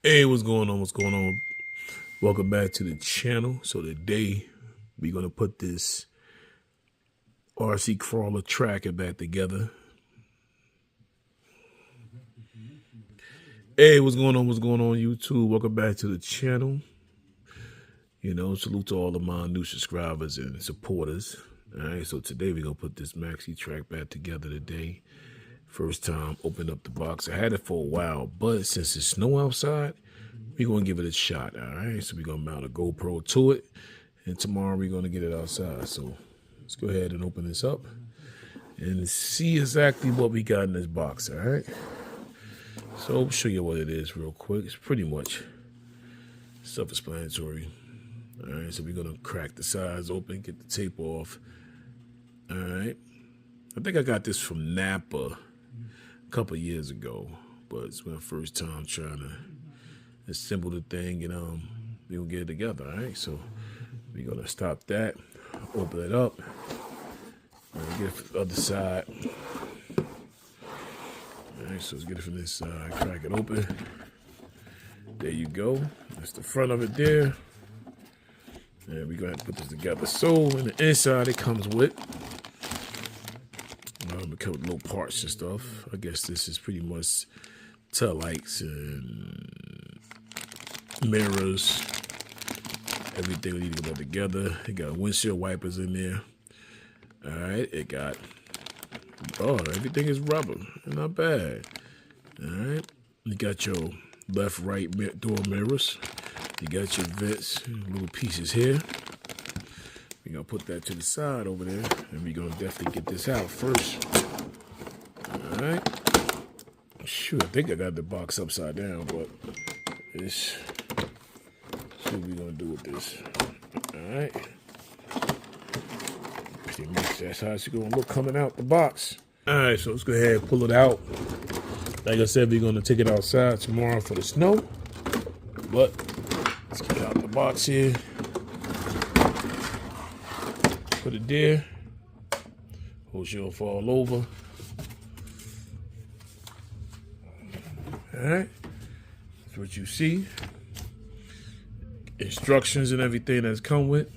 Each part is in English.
Hey, what's going on? What's going on? Welcome back to the channel. So today we're gonna put this RC crawler tracker back together. Hey, what's going on? What's going on, YouTube? Welcome back to the channel. Salute to all of my new subscribers and supporters. All right, so today we're gonna put this MAXI TRAC back together today. First time opened up the box. I had it for a while, but since it's snow outside, we're gonna give it a shot. All right, so we're gonna mount a GoPro to it, and tomorrow we're gonna get it outside. So let's go ahead and open this up and see exactly what we got in this box. All right, so I'll show you what it is real quick. It's pretty much self-explanatory. All right, so we're gonna crack the sides open, get the tape off. All right, I think I got this from NAPA a couple years ago, but it's my first time trying to assemble the thing, and we're gonna get it together. All right, so we're gonna stop that, open it up, and get it from the other side. All right, so let's get it from this side, crack it open. There you go. That's the front of it there. And we're gonna have to put this together. So in the inside, it comes with it comes with little parts and stuff. I guess this is pretty much tail lights and mirrors, everything we need to go together. It got windshield wipers in there. All right, it got everything is rubber, not bad. All right, you got your left, right door mirrors. You got your vents, little pieces here. We're gonna put that to the side over there, and we're gonna definitely get this out first. All right. Shoot, I think I got the box upside down, but let's see what we're gonna do with this. All right. Pretty much that's how it's gonna look coming out the box. All right, so let's go ahead and pull it out. Like I said, we're gonna take it outside tomorrow for the snow, but let's get it out the box here. Put it there. Hope she don't fall over. All right, that's what you see. Instructions and everything that's come with.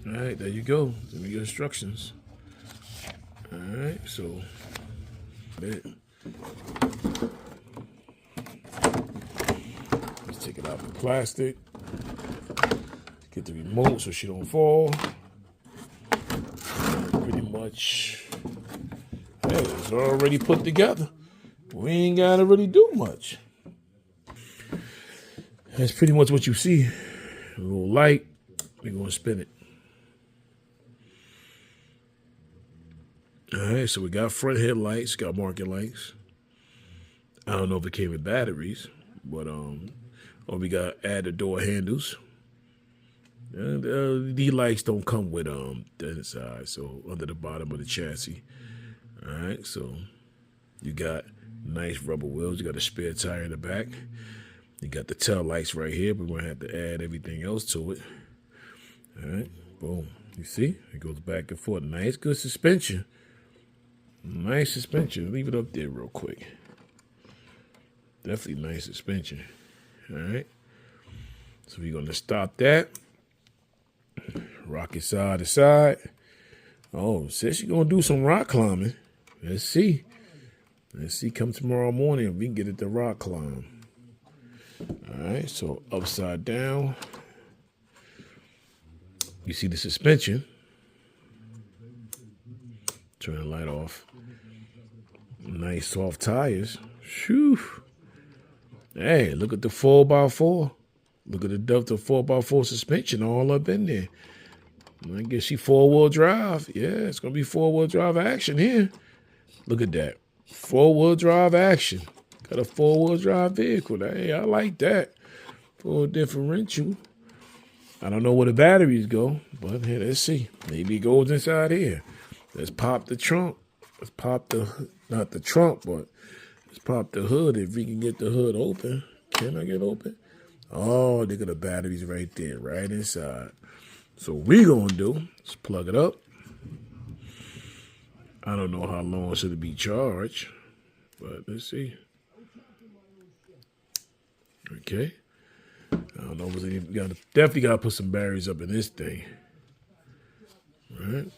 All right, there you go. There we go, instructions. All right, so let's take it out the plastic. Get the remote so she don't fall. Pretty much, hey, it's already put together. We ain't gotta really do much. That's pretty much what you see. A little light. We're gonna spin it. All right, so we got front headlights, got marking lights. I don't know if it came with batteries, but we got added door handles. These lights don't come with the inside, so under the bottom of the chassis. All right, so you got nice rubber wheels. You got a spare tire in the back. You got the tail lights right here. We're gonna have to add everything else to it. All right, boom. You see, it goes back and forth. Nice, good suspension. Nice suspension. Leave it up there real quick. Definitely nice suspension. All right, so we're gonna stop that. Rock it side to side. Oh, says she's gonna do some rock climbing. Let's see. Let's see. Come tomorrow morning if we can get it to rock climb. All right. So upside down. You see the suspension. Turn the light off. Nice soft tires. Shoo. Hey, look at the 4x4. Look at the Delta 4x4 suspension all up in there. I guess she 4-wheel drive. Yeah, it's going to be 4-wheel drive action here. Look at that. 4-wheel drive action. Got a 4-wheel drive vehicle. Hey, I like that. For a differential. I don't know where the batteries go, but here, let's see. Maybe it goes inside here. Let's pop the trunk. Let's pop not the trunk, but let's pop the hood if we can get the hood open. Can I get open? Oh, they got the batteries right there, right inside. So what we gonna do is plug it up. I don't know how long should it be charged, but let's see. Okay. I don't know. Definitely got to put some batteries up in this thing. All right.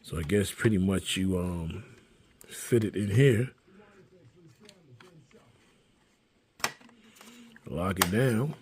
So I guess pretty much you fit it in here, lock it down.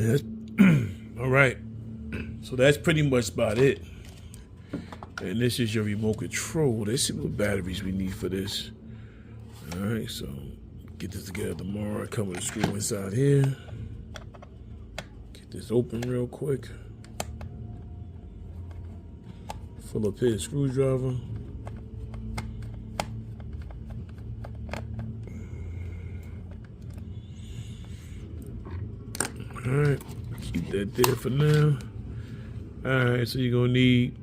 That's, all right. So that's pretty much about it. And this is your remote control. Let's see what batteries we need for this. All right, so get this together tomorrow. Come with a screw inside here. Get this open real quick. Full up his screwdriver. All right, keep that there for now. All right, so you're gonna need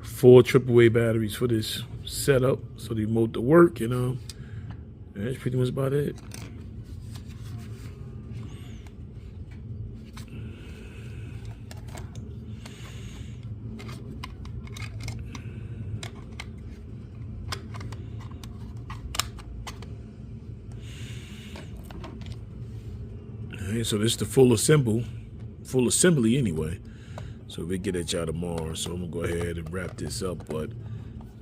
4 AAA batteries for this setup, so the remote to work, you know. And that's pretty much about it. All right, so this is the full assembly anyway. So we get at y'all tomorrow. So I'm gonna go ahead and wrap this up. But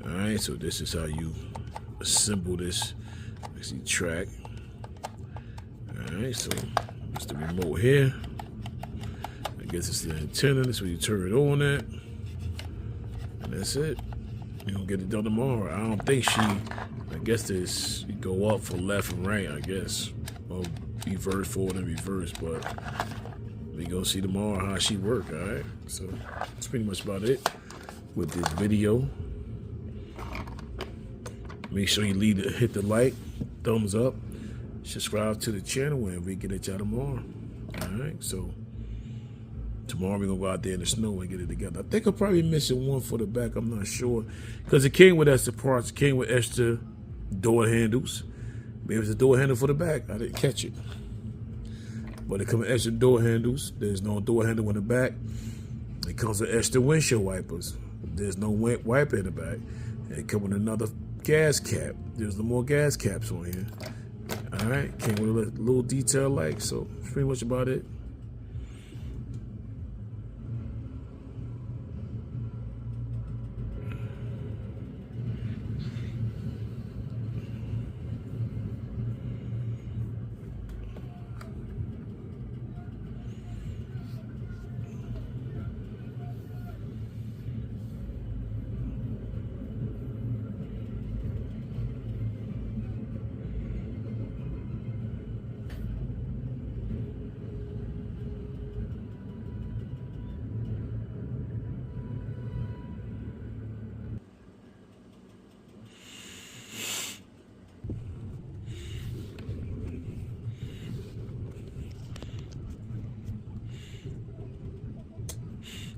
all right, so this is how you assemble this MAXI TRAC. All right, so it's the remote here. I guess it's the antenna. That's where you turn it on at. And that's it. You're gonna get it done tomorrow. I don't think I guess this, you go up for left and right, I guess. Or reverse, forward and reverse, but we gonna see tomorrow how she work. All right, so that's pretty much about it with this video. Make sure you hit the like, thumbs up, subscribe to the channel, and we get at y'all tomorrow. All right, so tomorrow we're gonna go out there in the snow and get it together. I think I'm probably missing one for the back. I'm not sure, because it came with extra parts. It came with extra door handles. Maybe it's a door handle for the back. I didn't catch it. But it comes with extra door handles. There's no door handle in the back. It comes with extra windshield wipers. There's no wiper in the back. And it comes with another gas cap. There's no more gas caps on here. All right, came with a little detail like, so that's pretty much about it.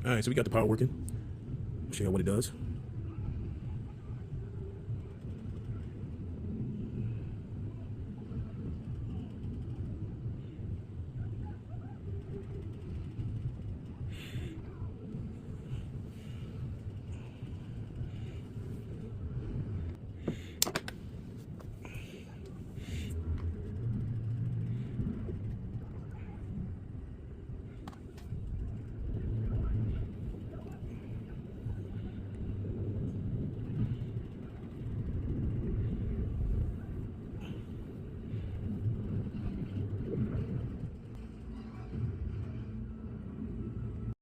All right, so we got the power working. Show you what it does.